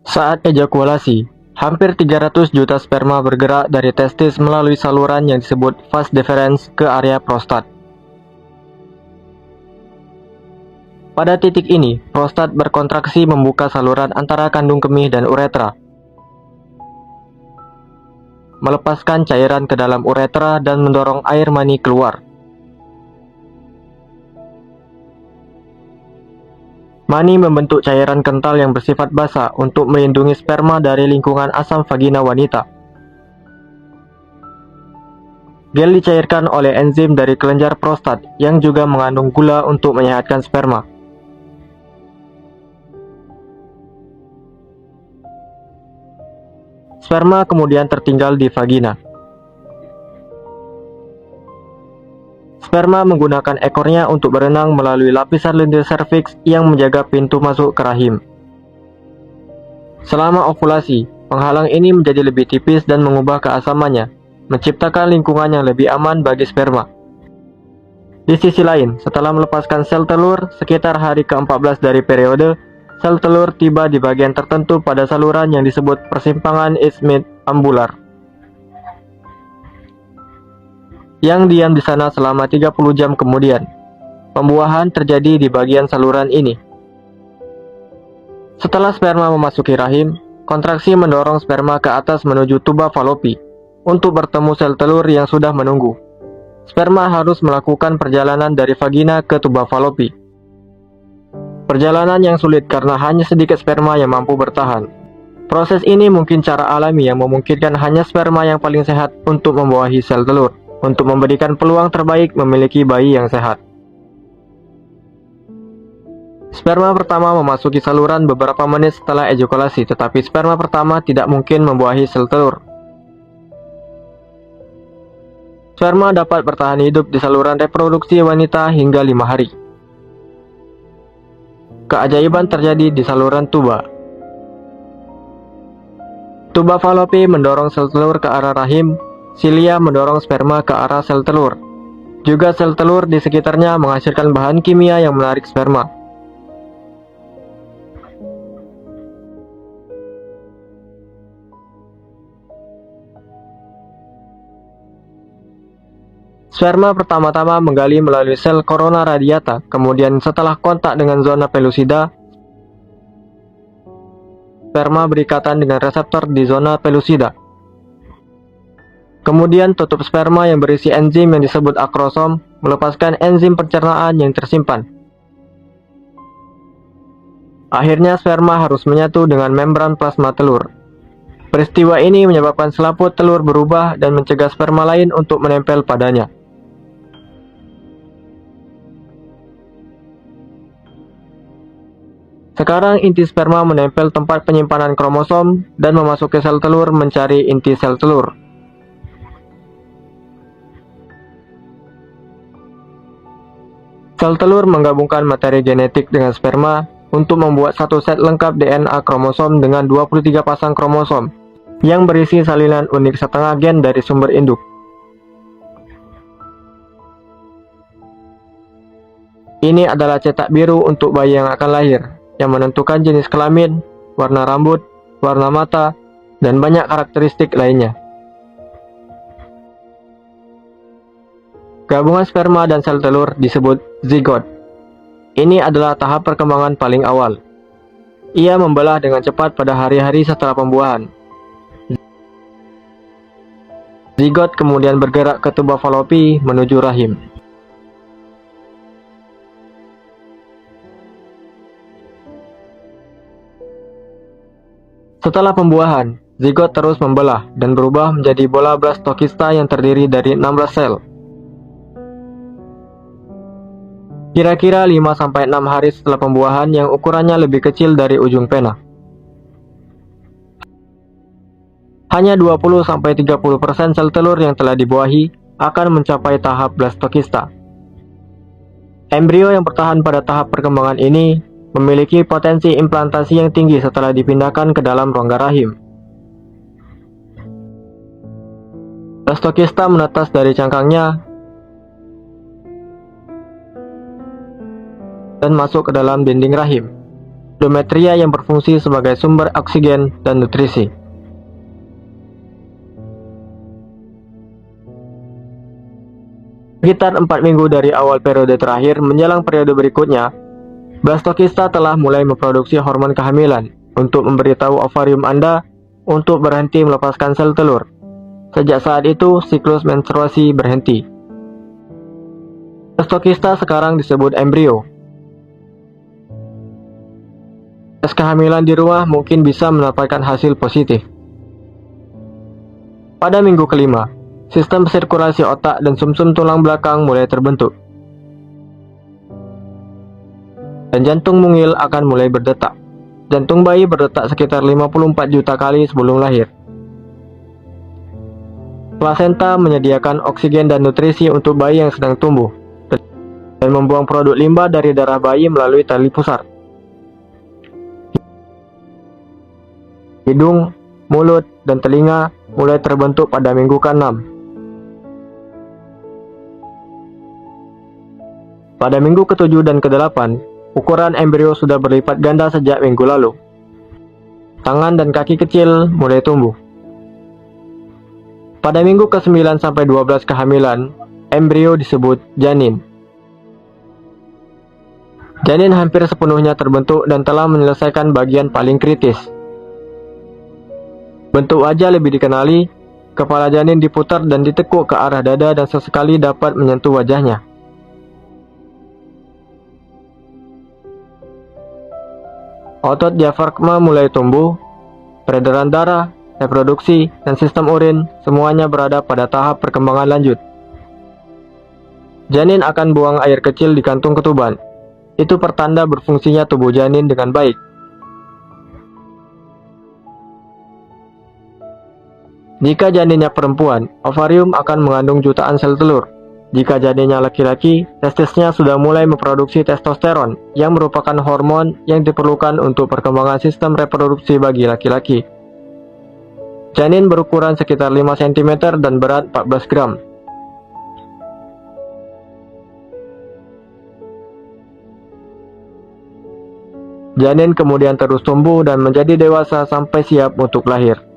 Saat ejakulasi, hampir 300 juta sperma bergerak dari testis melalui saluran yang disebut vas deferens ke area prostat. Pada titik ini, prostat berkontraksi membuka saluran antara kandung kemih dan uretra, melepaskan cairan ke dalam uretra dan mendorong air mani keluar. Mani membentuk cairan kental yang bersifat basah untuk melindungi sperma dari lingkungan asam vagina wanita. Gel dicairkan oleh enzim dari kelenjar prostat yang juga mengandung gula untuk menyehatkan sperma. Sperma kemudian tertinggal di vagina. Sperma menggunakan ekornya untuk berenang melalui lapisan lendir serviks yang menjaga pintu masuk ke rahim. Selama ovulasi, penghalang ini menjadi lebih tipis dan mengubah keasamannya, menciptakan lingkungan yang lebih aman bagi sperma. Di sisi lain, setelah melepaskan sel telur, sekitar hari ke-14 dari periode, sel telur tiba di bagian tertentu pada saluran yang disebut persimpangan Smith-Ambular, yang diam di sana selama 30 jam kemudian. Pembuahan terjadi di bagian saluran ini. Setelah sperma memasuki rahim, kontraksi mendorong sperma ke atas menuju tuba falopi untuk bertemu sel telur yang sudah menunggu. Sperma harus melakukan perjalanan dari vagina ke tuba falopi. Perjalanan yang sulit karena hanya sedikit sperma yang mampu bertahan. Proses ini mungkin cara alami yang memungkinkan hanya sperma yang paling sehat untuk membawahi sel telur, untuk memberikan peluang terbaik memiliki bayi yang sehat. Sperma pertama memasuki saluran beberapa menit setelah ejakulasi, tetapi sperma pertama tidak mungkin membuahi sel telur. Sperma dapat bertahan hidup di saluran reproduksi wanita hingga 5 hari. Keajaiban terjadi di saluran tuba. Tuba falopi mendorong sel telur ke arah rahim, silia mendorong sperma ke arah sel telur. Juga sel telur di sekitarnya menghasilkan bahan kimia yang menarik sperma. Sperma pertama-tama menggali melalui sel corona radiata, kemudian setelah kontak dengan zona pellucida, sperma berikatan dengan reseptor di zona pellucida. Kemudian tutup sperma yang berisi enzim yang disebut akrosom melepaskan enzim pencernaan yang tersimpan. Akhirnya sperma harus menyatu dengan membran plasma telur. Peristiwa ini menyebabkan selaput telur berubah dan mencegah sperma lain untuk menempel padanya. Sekarang inti sperma menempel tempat penyimpanan kromosom dan memasuki sel telur mencari inti sel telur. Sel telur menggabungkan materi genetik dengan sperma untuk membuat satu set lengkap DNA kromosom dengan 23 pasang kromosom yang berisi salinan unik setengah gen dari sumber induk. Ini adalah cetak biru untuk bayi yang akan lahir, yang menentukan jenis kelamin, warna rambut, warna mata, dan banyak karakteristik lainnya. Gabungan sperma dan sel telur disebut zigot. Ini adalah tahap perkembangan paling awal. Ia membelah dengan cepat pada hari-hari setelah pembuahan. Zigot kemudian bergerak ke tuba falopi menuju rahim. Setelah pembuahan, zigot terus membelah dan berubah menjadi bola blastokista yang terdiri dari 16 sel. Kira-kira 5-6 hari setelah pembuahan yang ukurannya lebih kecil dari ujung pena. Hanya 20-30% sel telur yang telah dibuahi akan mencapai tahap blastokista. Embrio yang bertahan pada tahap perkembangan ini memiliki potensi implantasi yang tinggi setelah dipindahkan ke dalam rongga rahim. Blastokista menetas dari cangkangnya dan masuk ke dalam dinding rahim. endometria yang berfungsi sebagai sumber oksigen dan nutrisi. Sekitar 4 minggu dari awal periode terakhir menjelang periode berikutnya, blastokista telah mulai memproduksi hormon kehamilan untuk memberitahu ovarium Anda untuk berhenti melepaskan sel telur. Sejak saat itu, siklus menstruasi berhenti. Blastokista sekarang disebut embrio. Tes kehamilan di rumah mungkin bisa mendapatkan hasil positif. Pada minggu kelima, sistem sirkulasi otak dan sumsum tulang belakang mulai terbentuk. Dan jantung mungil akan mulai berdetak. Jantung bayi berdetak sekitar 54 juta kali sebelum lahir. Plasenta menyediakan oksigen dan nutrisi untuk bayi yang sedang tumbuh dan membuang produk limbah dari darah bayi melalui tali pusar. Hidung, mulut, dan telinga mulai terbentuk pada minggu ke-6. Pada minggu ke-7 dan ke-8, ukuran embrio sudah berlipat ganda sejak minggu lalu. Tangan dan kaki kecil mulai tumbuh. Pada minggu ke-9 sampai 12 kehamilan, embrio disebut janin. Janin hampir sepenuhnya terbentuk dan telah menyelesaikan bagian paling kritis. Bentuk wajah lebih dikenali, kepala janin diputar dan ditekuk ke arah dada dan sesekali dapat menyentuh wajahnya. Otot diafragma mulai tumbuh, peredaran darah, reproduksi, dan sistem urin semuanya berada pada tahap perkembangan lanjut. Janin akan buang air kecil di kantung ketuban. Itu pertanda berfungsinya tubuh janin dengan baik. Jika janinnya perempuan, ovarium akan mengandung jutaan sel telur. Jika janinnya laki-laki, testisnya sudah mulai memproduksi testosteron, yang merupakan hormon yang diperlukan untuk perkembangan sistem reproduksi bagi laki-laki. Janin berukuran sekitar 5 cm dan berat 14 gram. Janin kemudian terus tumbuh dan menjadi dewasa sampai siap untuk lahir.